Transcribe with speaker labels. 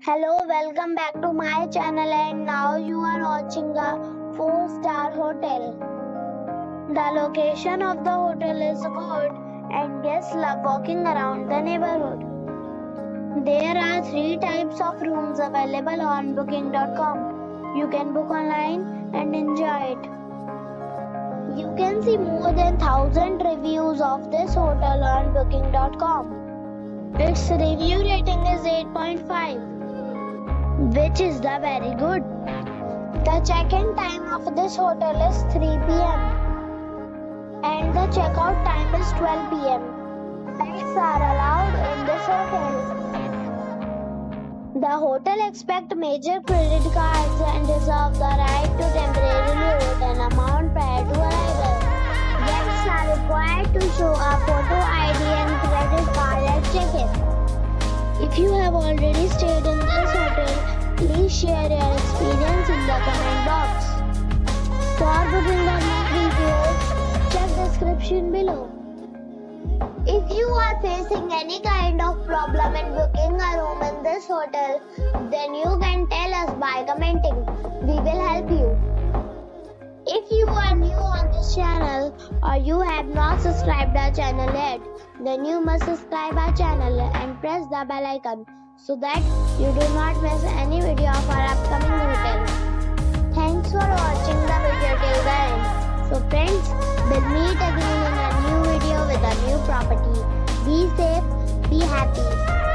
Speaker 1: Hello, welcome back to my channel, and now you are watching a 4-star hotel. The location of the hotel is good and guests love walking around the neighborhood. There are 3 types of rooms available on booking.com. You can book online and enjoy it. You can see more than 1000 reviews of this hotel on booking.com. Its review rating is 8.5. which is the very good. The check-in time of this hotel is 3 p.m. and the check-out time is 12 p.m. Pets are allowed in this hotel. The hotel accepts major credit cards and reserves the right to temporarily hold an amount prior to arrival. Guests are required to show a photo ID and credit card at check-in. If you have already stayed in this hotel, please share your experience in the comment box. For booking or more details, check description below. If you are facing any kind of problem in booking a room in this hotel, then you can tell us by commenting. We will help you. If you are new on this channel or you have not subscribed our channel yet, then you must subscribe our channel and press the bell icon so that you do not miss any video of our upcoming hotel. Thanks for watching the video till the end. So friends, we'll meet again in a new video with a new property. Be safe, be happy.